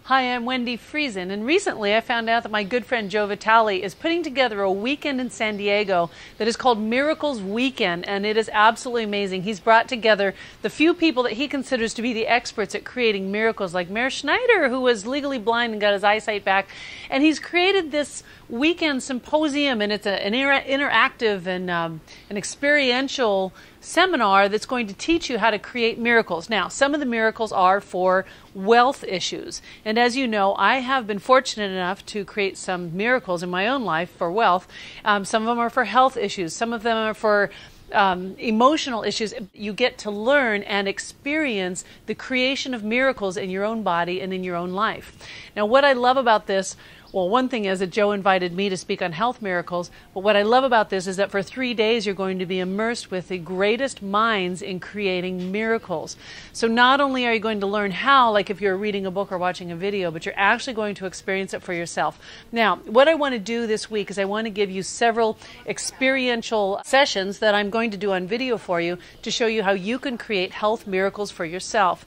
Hi, I'm Wendi Friesen, and recently I found out that my good friend Joe Vitale is putting together a weekend in San Diego that is called Miracles Weekend, and it is absolutely amazing. He's brought together the few people that he considers to be the experts at creating miracles, like Mayor Schneider, who was legally blind and got his eyesight back, and he's created this weekend symposium, and it's an interactive and an experiential seminar that's going to teach you how to create miracles. Now, some of the miracles are for wealth issues. And as you know, I have been fortunate enough to create some miracles in my own life for wealth. Some of them are for health issues. Some of them are for emotional issues. You get to learn and experience the creation of miracles in your own body and in your own life. Now, what I love about this, well, one thing is that Joe invited me to speak on health miracles, but what I love about this is that for 3 days you're going to be immersed with the greatest minds in creating miracles. So not only are you going to learn how, like if you're reading a book or watching a video, but you're actually going to experience it for yourself. Now, what I want to do this week is I want to give you several experiential sessions that I'm going to do on video for you to show you how you can create health miracles for yourself.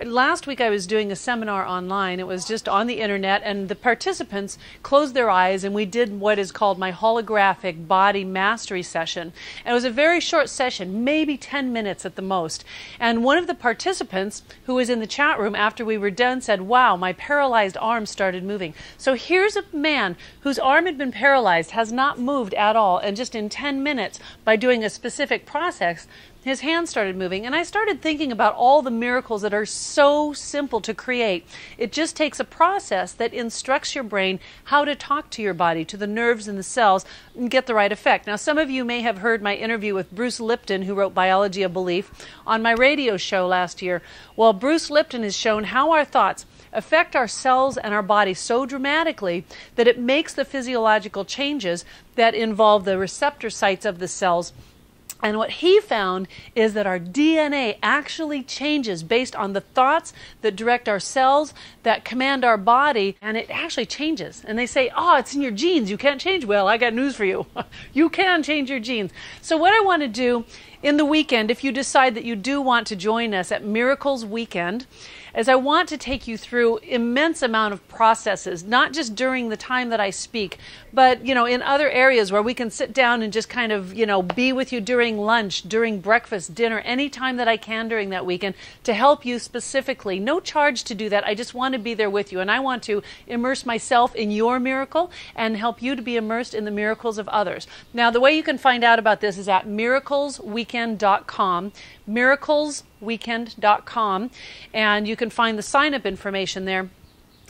Last week I was doing a seminar online. It was just on the internet, and the participants closed their eyes, and we did what is called my holographic body mastery session. And it was a very short session, maybe 10 minutes at the most. And one of the participants who was in the chat room after we were done said, "Wow, my paralyzed arm started moving." So here's a man whose arm had been paralyzed, has not moved at all, and just in 10 minutes, by doing a specific process, his hand started moving. And I started thinking about all the miracles that are so simple to create. It just takes a process that instructs your brain how to talk to your body, to the nerves and the cells, and get the right effect. Now, some of you may have heard my interview with Bruce Lipton, who wrote Biology of Belief, on my radio show last year. Well, Bruce Lipton has shown how our thoughts affect our cells and our body so dramatically that it makes the physiological changes that involve the receptor sites of the cells. And what he found is that our DNA actually changes based on the thoughts that direct our cells, that command our body, and it actually changes. And they say, "Oh, it's in your genes. You can't change." Well, I got news for you. You can change your genes. So what I want to do in the weekend, if you decide that you do want to join us at Miracles Weekend, is I want to take you through immense amount of processes, not just during the time that I speak, but, in other areas where we can sit down and just kind of, be with you during lunch, during breakfast, dinner, any time that I can during that weekend to help you specifically. No charge to do that. I just want to be there with you, and I want to immerse myself in your miracle and help you to be immersed in the miracles of others. Now, the way you can find out about this is at miraclesweekend.com, miraclesweekend.com, and you can find the sign-up information there.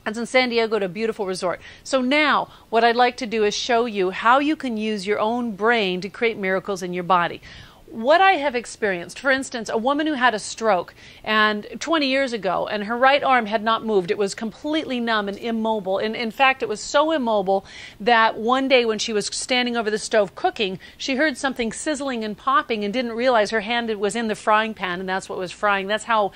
It's in San Diego at a beautiful resort. So now, what I'd like to do is show you how you can use your own brain to create miracles in your body. What I have experienced, for instance, a woman who had a stroke and 20 years ago, and her right arm had not moved. It was completely numb and immobile. And in fact, it was so immobile that one day when she was standing over the stove cooking, she heard something sizzling and popping and didn't realize her hand was in the frying pan, and that's what was frying. That's how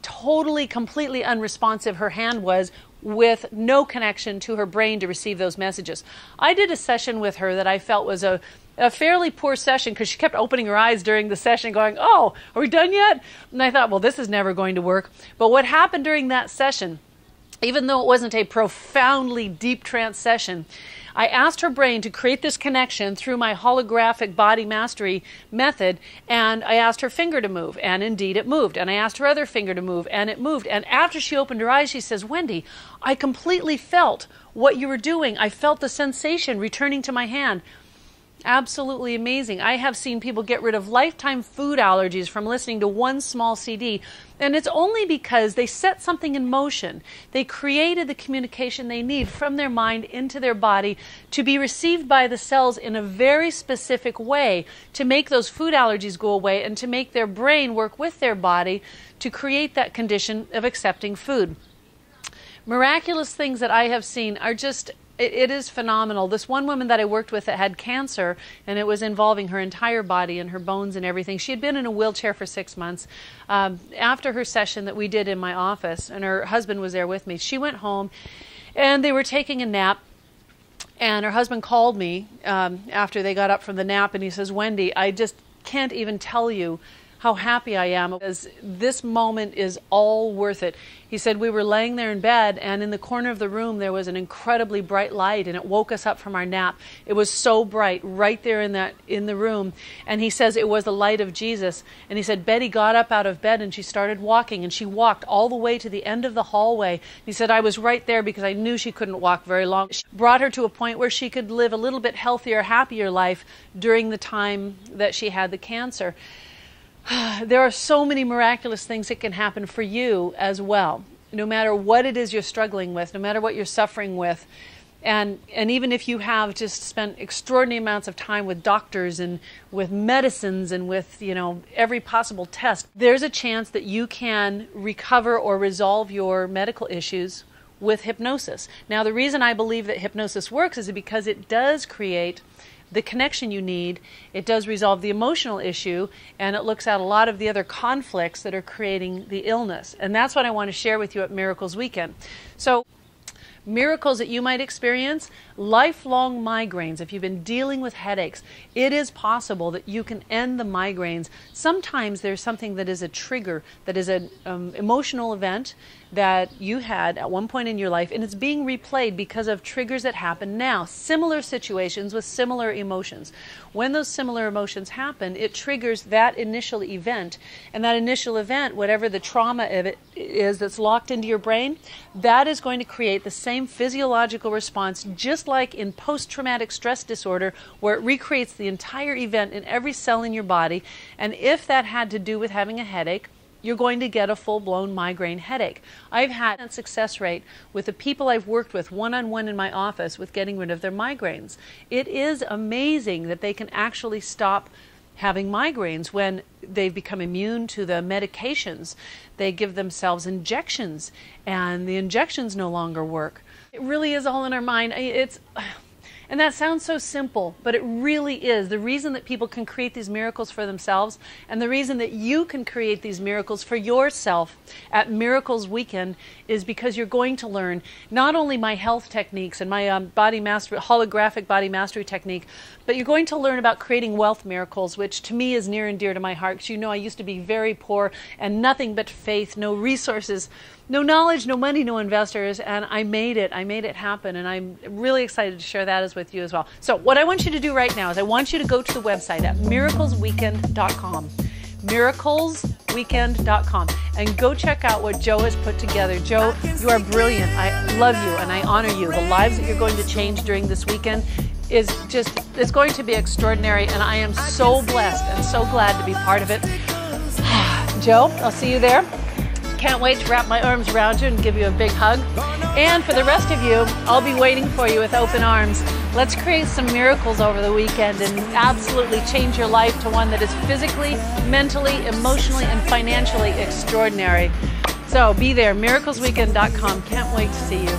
totally, completely unresponsive her hand was, with no connection to her brain to receive those messages. I did a session with her that I felt was a fairly poor session because she kept opening her eyes during the session going, "Oh, are we done yet?" And I thought, well, this is never going to work. But what happened during that session, even though it wasn't a profoundly deep trance session, I asked her brain to create this connection through my holographic body mastery method, and I asked her finger to move, and indeed it moved. And I asked her other finger to move, and it moved. And after she opened her eyes, she says, "Wendi, I completely felt what you were doing. I felt the sensation returning to my hand." Absolutely amazing. I have seen people get rid of lifetime food allergies from listening to one small CD, and it's only because they set something in motion. They created the communication they need from their mind into their body to be received by the cells in a very specific way to make those food allergies go away and to make their brain work with their body to create that condition of accepting food. Miraculous things that I have seen are just it is phenomenal. This one woman that I worked with that had cancer, and it was involving her entire body and her bones and everything. She had been in a wheelchair for 6 months. After her session that we did in my office, and her husband was there with me, she went home, and they were taking a nap. And her husband called me after they got up from the nap, and he says, "Wendi, I just can't even tell you how happy I am, because this moment is all worth it. He said we were laying there in bed, and in the corner of the room there was an incredibly bright light, and it woke us up from our nap. It was so bright right there in the room, and he says it was the light of Jesus. And he said Betty got up out of bed and she started walking, and she walked all the way to the end of the hallway. He said I was right there because I knew she couldn't walk very long. She brought her to a point where she could live a little bit healthier, happier life during the time that she had the cancer. There are so many miraculous things that can happen for you as well, no matter what it is you're struggling with, no matter what you're suffering with. And even if you have just spent extraordinary amounts of time with doctors and with medicines and with, every possible test, there's a chance that you can recover or resolve your medical issues with hypnosis. Now, the reason I believe that hypnosis works is because it does create the connection you need, it does resolve the emotional issue, and it looks at a lot of the other conflicts that are creating the illness. And that's what I want to share with you at Miracles Weekend. So, miracles that you might experience, lifelong migraines. If you've been dealing with headaches, it is possible that you can end the migraines. Sometimes there's something that is a trigger, that is an emotional event that you had at one point in your life, and it's being replayed because of triggers that happen now. Similar situations with similar emotions. When those similar emotions happen, it triggers that initial event, and that initial event, whatever the trauma of it is that's locked into your brain, that is going to create the same physiological response, just like in post-traumatic stress disorder, where it recreates the entire event in every cell in your body. And if that had to do with having a headache, you're going to get a full-blown migraine headache. I've had a success rate with the people I've worked with one-on-one in my office with getting rid of their migraines. It is amazing that they can actually stop having migraines when they've become immune to the medications. They give themselves injections, and the injections no longer work. It really is all in our mind. And that sounds so simple, but it really is. The reason that people can create these miracles for themselves, and the reason that you can create these miracles for yourself at Miracles Weekend, is because you're going to learn not only my health techniques and my holographic body mastery technique, but you're going to learn about creating wealth miracles, which to me is near and dear to my heart. Because I used to be very poor and nothing but faith, no resources, no knowledge, no money, no investors, and I made it. I made it happen, and I'm really excited to share that with you as well. So what I want you to do right now is I want you to go to the website at miraclesweekend.com, miraclesweekend.com, and go check out what Joe has put together. Joe, you are brilliant. I love you, and I honor you. The lives that you're going to change during this weekend is just, it's going to be extraordinary, and I am so blessed and so glad to be part of it. Joe, I'll see you there. Can't wait to wrap my arms around you and give you a big hug. And for the rest of you, I'll be waiting for you with open arms. Let's create some miracles over the weekend and absolutely change your life to one that is physically, mentally, emotionally, and financially extraordinary. So be there, miraclesweekend.com. Can't wait to see you.